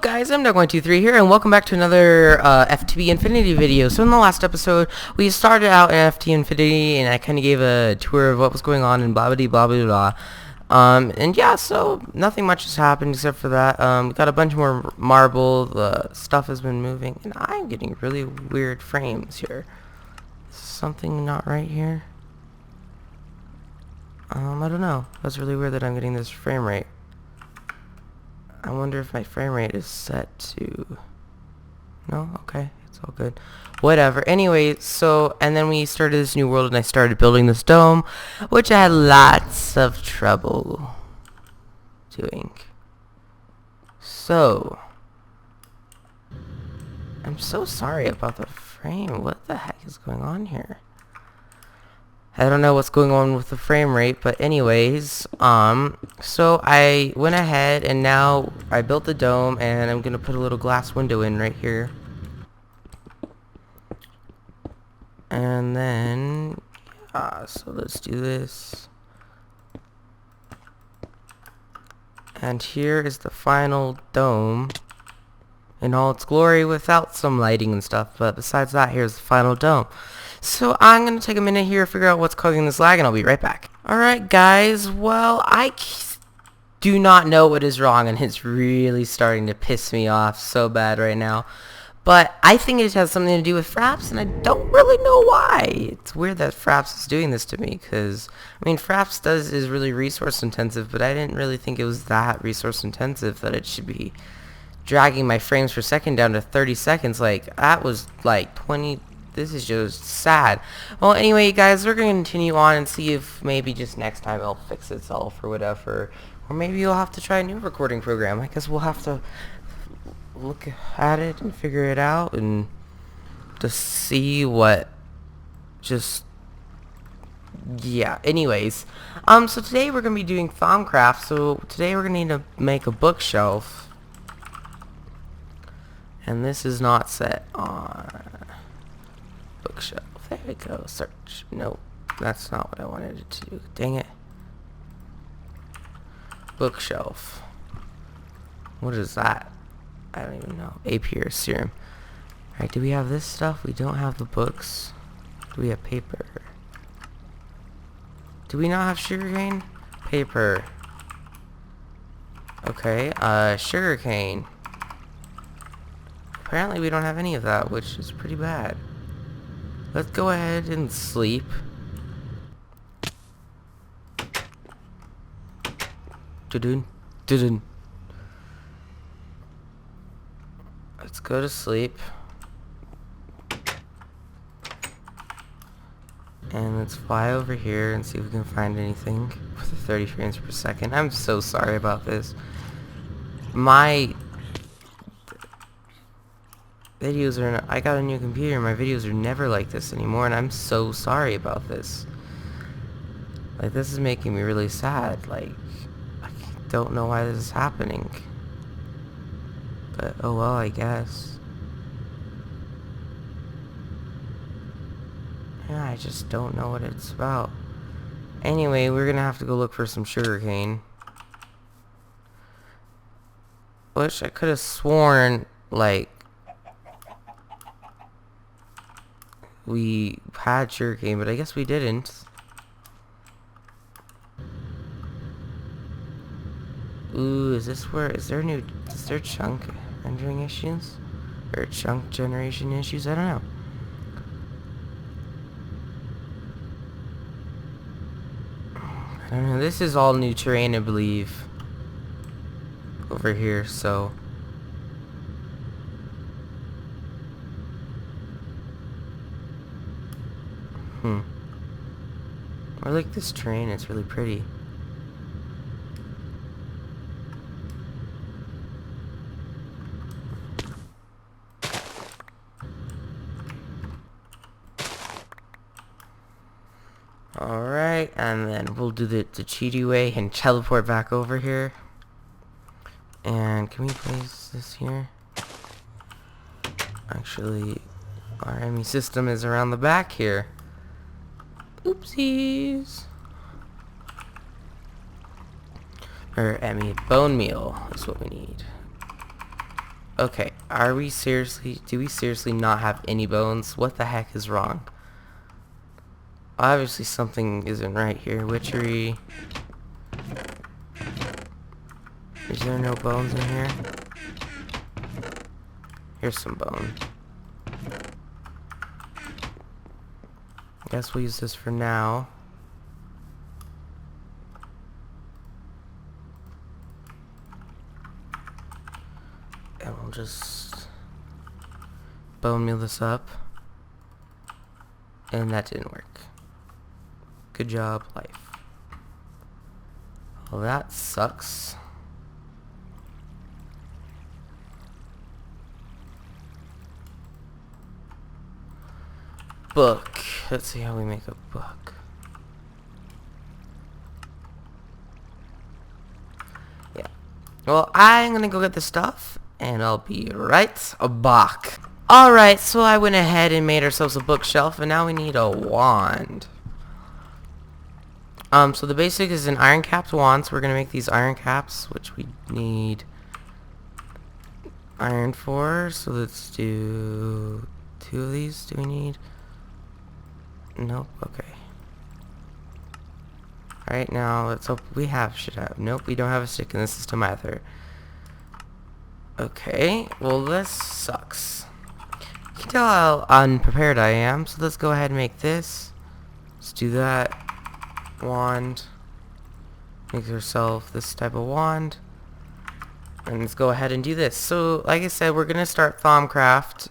Guys, I'm Doug123 here, and welcome back to another FTB Infinity video. So in the last episode, we started out in FT Infinity, and I kind of gave a tour of what was going on and blah blah blah blah blah. And yeah, so nothing much has happened except for that. We got a bunch more marble, the stuff has been moving, and I'm getting really weird frames here. Something not right here? I don't know. That's really weird that I'm getting this frame rate. I wonder if my frame rate is set to... No? Okay. It's all good. Whatever. Anyway, so... And then we started this new world and I started building this dome, which I had lots of trouble doing. So... I'm so sorry about the frame. What the heck is going on here? I don't know what's going on with the frame rate, but anyways, so I went ahead and now I built the dome and I'm gonna put a little glass window in right here. And then, so let's do this. And here is the final dome in all its glory without some lighting and stuff, but besides that, here's the final dome. So I'm going to take a minute here to figure out what's causing this lag, and I'll be right back. Alright guys, well, I do not know what is wrong, and it's really starting to piss me off so bad right now. But I think it has something to do with Fraps, and I don't really know why. It's weird that Fraps is doing this to me, because, I mean, Fraps is really resource intensive, but I didn't really think it was that resource intensive that it should be dragging my frames per second down to 30 seconds. Like, that was like 20... This is just sad. Well, anyway, guys, we're going to continue on and see if maybe just next time it'll fix itself or whatever. Or maybe you'll have to try a new recording program. I guess we'll have to look at it and figure it out and just see what yeah, anyways. So today we're going to be doing Thaumcraft. So today we're going to need to make a bookshelf. And this is not set on... bookshelf. There we go. Search. Nope. That's not what I wanted it to do. Dang it. Bookshelf. What is that? I don't even know. Apier serum. Alright, do we have this stuff? We don't have the books. Do we have paper? Do we not have sugarcane? Paper. Okay, sugarcane. Apparently we don't have any of that, which is pretty bad. Let's go ahead and sleep. Dun dun. Let's go to sleep. And let's fly over here and see if we can find anything with the 30 frames per second. I'm so sorry about this. My videos are I got a new computer, my videos are never like this anymore, and I'm so sorry about this. Like, this is making me really sad. Like, I don't know why this is happening, but oh well, I guess. Yeah, I just don't know what it's about. Anyway, we're gonna have to go look for some sugarcane, which I could have sworn, like, we had sugarcane, but I guess we didn't. Ooh, is there chunk rendering issues? Or chunk generation issues? I don't know. I don't know. This is all new terrain, I believe, over here, so... I like this terrain, it's really pretty. Alright, and then we'll do the cheaty way and teleport back over here. And can we place this here? Actually, our enemy system is around the back here. Oopsies. Or, I mean, bone meal is what we need. Okay, do we seriously not have any bones? What the heck is wrong? Obviously something isn't right here. Witchery. Is there no bones in here? Here's some bone. Guess we'll use this for now. And we'll just bone meal this up. And that didn't work. Good job, life. Well, that sucks. Book. Let's see how we make a book. Yeah. Well, I'm gonna go get the stuff, and I'll be right back. Alright, so I went ahead and made ourselves a bookshelf, and now we need a wand. So the basic is an iron capped wand, so we're gonna make these iron caps, which we need iron for. So let's do 2 of these. Do we need? Nope. Okay. Alright, now let's hope we should have. Nope, we don't have a stick in the system either. Okay, well this sucks. You can tell how unprepared I am, so let's go ahead and make this. Let's do that. Wand. Make yourself this type of wand. And let's go ahead and do this. So, like I said, we're gonna start Thaumcraft.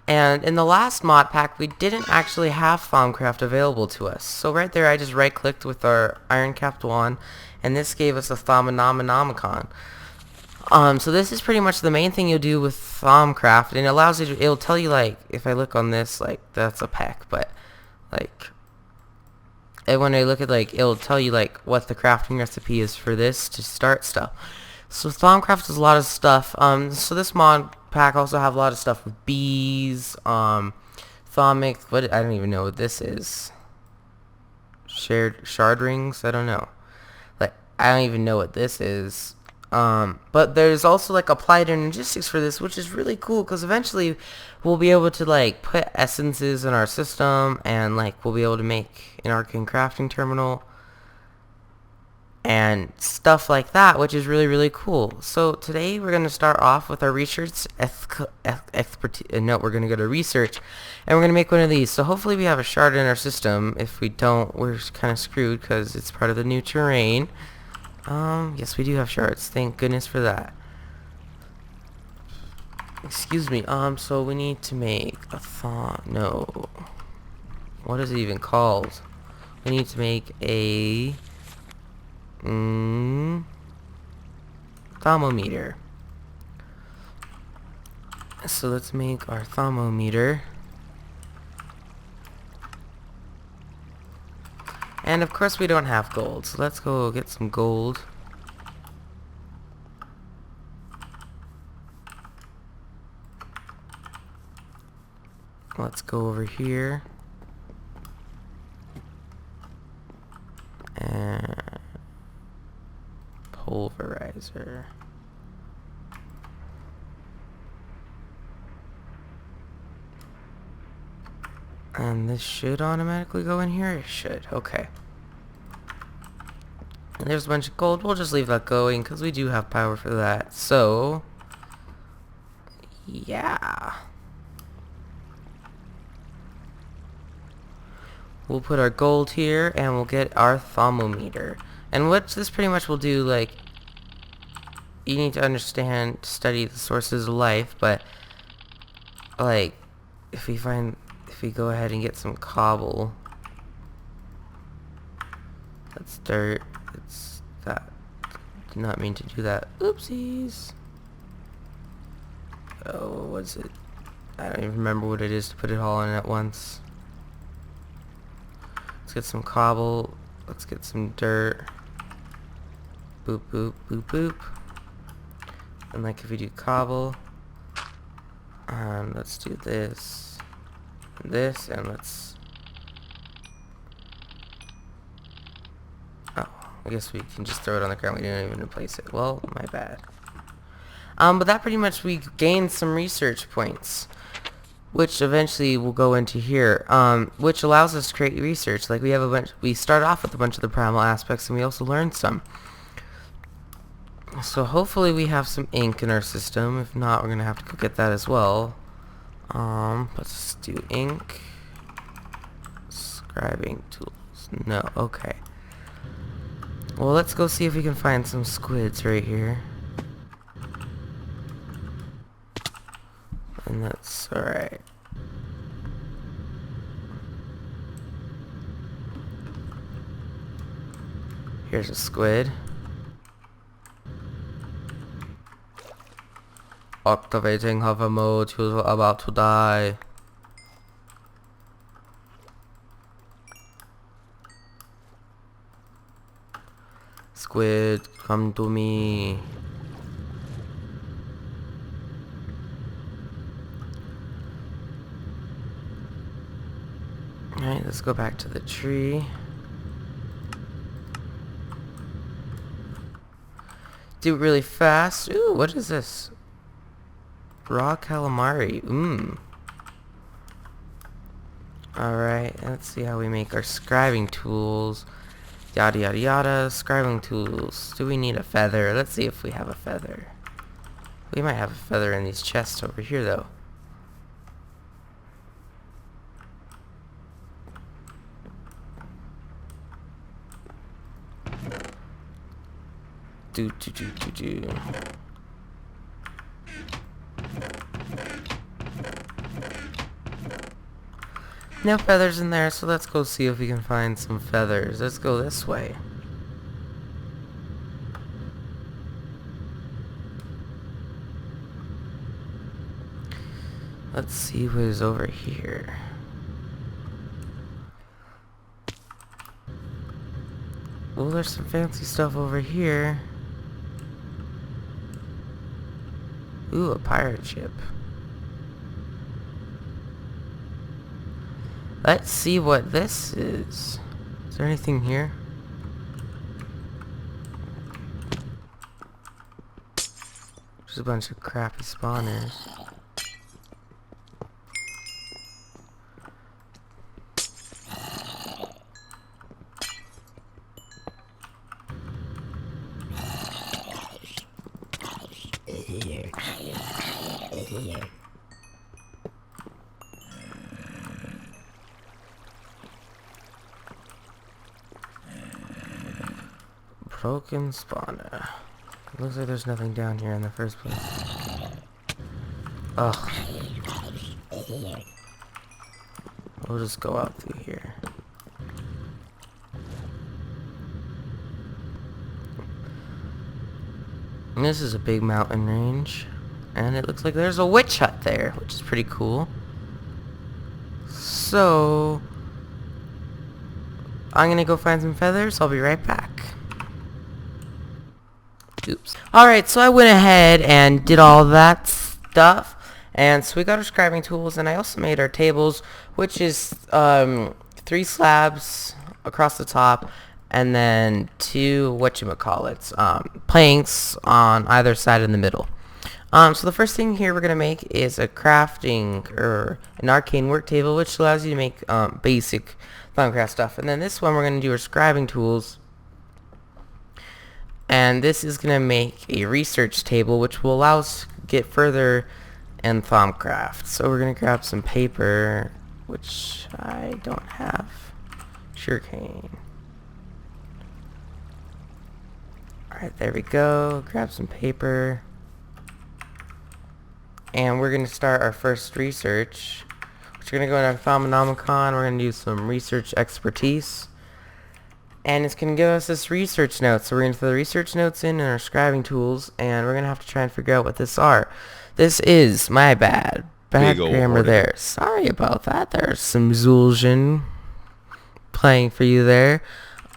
And in the last mod pack, we didn't actually have Thaumcraft available to us. So right there, I just right-clicked with our iron-capped wand, and this gave us a Thaumonomicon. So this is pretty much the main thing you'll do with Thaumcraft, and it allows you to, it'll tell you, like, if I look on this, like, that's a peck, but, like, and when I look at, like, it'll tell you, like, what the crafting recipe is for this to start stuff. So Thaumcraft does a lot of stuff. So this mod pack also have a lot of stuff with bees, thaumic, I don't even know what this is. Shard rings? I don't know. Like, I don't even know what this is. But there's also like applied energistics for this, which is really cool because eventually we'll be able to like put essences in our system, and like we'll be able to make an arcane crafting terminal and stuff like that, which is really, really cool. So today we're going to start off with our research expertise. No, we're going to go to research, and we're going to make one of these. So hopefully we have a shard in our system. If we don't, we're kind of screwed because it's part of the new terrain. Yes, we do have shards. Thank goodness for that. Excuse me. So we need to make a no. What is it even called? We need to make a thermometer. So let's make our thermometer. And of course we don't have gold, so let's go get some gold. Let's go over here. And pulverizer. And this should automatically go in here? It should. Okay. And there's a bunch of gold. We'll just leave that going because we do have power for that. So, yeah. We'll put our gold here and we'll get our thermometer. And what this pretty much will do, like, you need to study the sources of life, but, like, if we go ahead and get some cobble, that's dirt. It's that. Did not mean to do that. Oopsies. Oh, what was it? I don't even remember what it is to put it all in at once. Let's get some cobble. Let's get some dirt. Boop, boop, boop, boop. And like if we do cobble, let's do this. This, and let's, oh, I guess we can just throw it on the ground. We didn't even replace it. Well, my bad. But that pretty much, we gained some research points, which eventually will go into here, which allows us to create research. Like, we start off with a bunch of the primal aspects, and we also learn some. So hopefully we have some ink in our system. If not, we're gonna have to go get that as well. Let's do ink. Scribing tools. No, okay. Well, let's go see if we can find some squids right here. And that's alright. Here's a squid. Activating hover mode, you're about to die. Squid, come to me. Alright, let's go back to the tree. Do it really fast. Ooh, what is this? Raw calamari. Alright, let's see how we make our scribing tools. Yada yada yada. Scribing tools. Do we need a feather? Let's see if we have a feather. We might have a feather in these chests over here, though. Do. No feathers in there, so let's go see if we can find some feathers. Let's go this way. Let's see what is over here. Oh, there's some fancy stuff over here. Ooh, a pirate ship. Let's see what this is. Is there anything here? There's a bunch of crappy spawners. Broken spawner. Looks like there's nothing down here in the first place. Ugh. We'll just go out through here. And this is a big mountain range. And it looks like there's a witch hut there, which is pretty cool. So I'm gonna go find some feathers. I'll be right back. Oops. Alright, so I went ahead and did all that stuff. And so we got our scribing tools, and I also made our tables, which is 3 slabs across the top, and then 2 planks on either side in the middle. So the first thing here we're gonna make is a crafting or an arcane work table, which allows you to make basic Thaumcraft stuff. And then this one we're gonna do our scribing tools, and this is gonna make a research table, which will allow us to get further in Thaumcraft. So we're gonna grab some paper, which I don't have. Sugarcane. Alright, there we go. Grab some paper. And we're going to start our first research. We're going to go into Phenomenomicon. We're going to do some research expertise. And it's going to give us this research note. So we're going to throw the research notes in our scribing tools. And we're going to have to try and figure out what this are. This is my bad. Bad grammar there. Sorry about that. There's some Zul'jin playing for you there.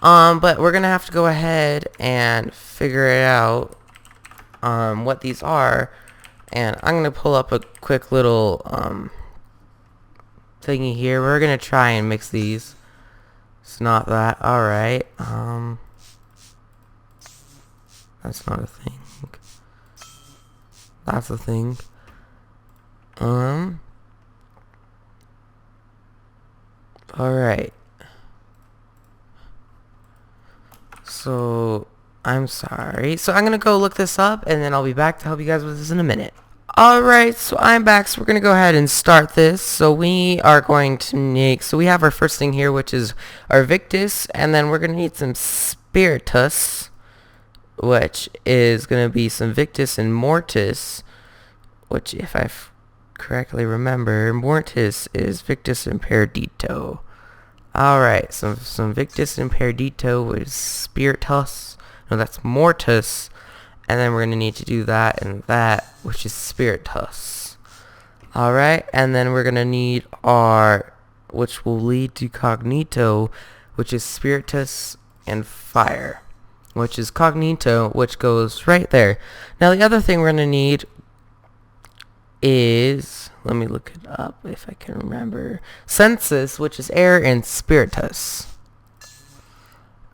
But we're going to have to go ahead and figure it out what these are. And I'm going to pull up a quick little thingy here. We're going to try and mix these. It's not that. Alright. That's not a thing. That's the thing. Alright. So, I'm sorry. So I'm gonna go look this up, and then I'll be back to help you guys with this in a minute. Alright, so I'm back, so we're gonna go ahead and start this. So we are going to make, so we have our first thing here, which is our Victus, and then we're gonna need some Spiritus, which is gonna be some Victus and Mortis, which, if I correctly remember, Mortis is Victus and Perdito. Alright, so some Victus and Perdito is Spiritus. No, that's Mortis. And then we're going to need to do that and that, which is Spiritus. Alright, and then we're going to need our, which will lead to Cognito, which is Spiritus and Fire, which is Cognito, which goes right there. Now the other thing we're going to need is, let me look it up if I can remember, Sensus, which is Air, and Spiritus.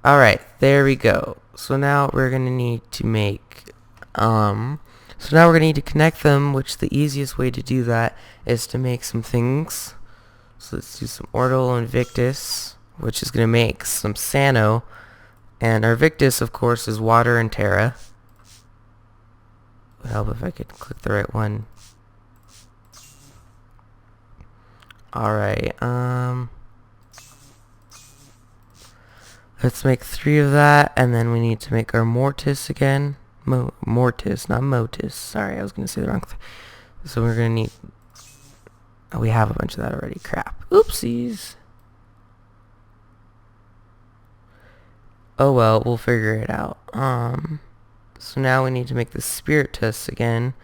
Alright, there we go. So now we're going to need to make, so now we're going to need to connect them, which the easiest way to do that is to make some things. So let's do some Orbital and Victus, which is going to make some Sano. And our Victus, of course, is Water and Terra. It would help if I could click the right one. Alright, let's make 3 of that, and then we need to make our Mortis again. Mortis, not Motus. Sorry, I was going to say the wrong thing. So we're going to need, oh, we have a bunch of that already. Crap. Oopsies. Oh well, we'll figure it out. So now we need to make the Spiritus again,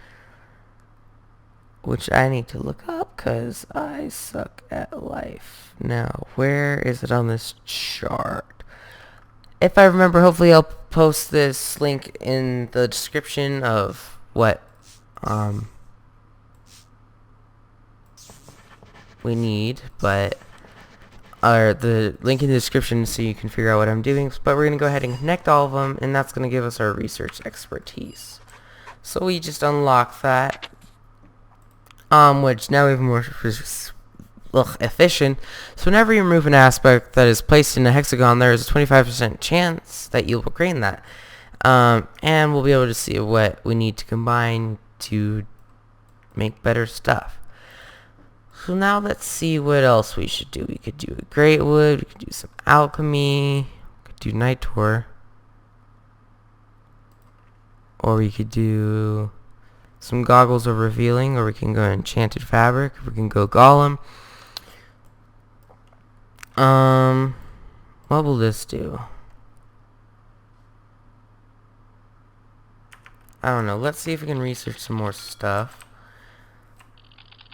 which I need to look up because I suck at life. Now, where is it on this chart? If I remember, hopefully I'll post this link in the description of what we need, or the link in the description so you can figure out what I'm doing. But we're going to go ahead and connect all of them, and that's going to give us our research expertise. So we just unlock that, which now we have more efficient. So whenever you remove an aspect that is placed in a hexagon, there is a 25% chance that you'll gain that. And we'll be able to see what we need to combine to make better stuff. So now let's see what else we should do. We could do a great wood, we could do some alchemy, we could do night tour, or we could do some goggles of revealing, or we can go enchanted fabric, we can go golem. What will this do? I don't know. Let's see if we can research some more stuff.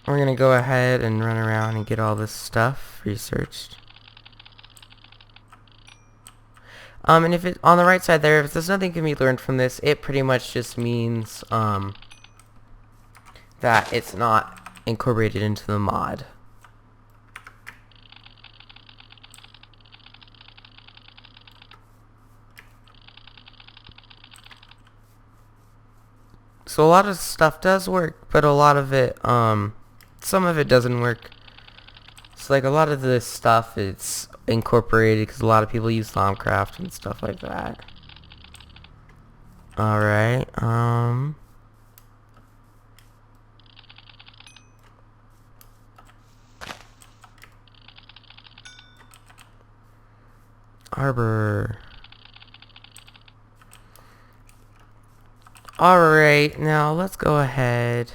We're gonna go ahead and run around and get all this stuff researched. And if it on the right side there, if there's nothing can be learned from this, it pretty much just means that it's not incorporated into the mod. So a lot of stuff does work, but a lot of it, some of it doesn't work. So like a lot of this stuff it's incorporated because a lot of people use Thaumcraft and stuff like that. Alright, Arbor. Alright, now let's go ahead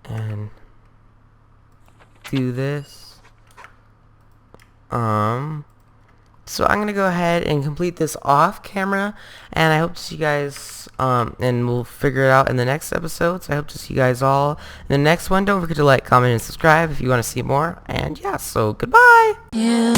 and do this. So I'm gonna go ahead and complete this off camera, and I hope to see you guys, and we'll figure it out in the next episode. So I hope to see you guys all in the next one. Don't forget to like, comment, and subscribe if you want to see more. And yeah, so goodbye. Yeah.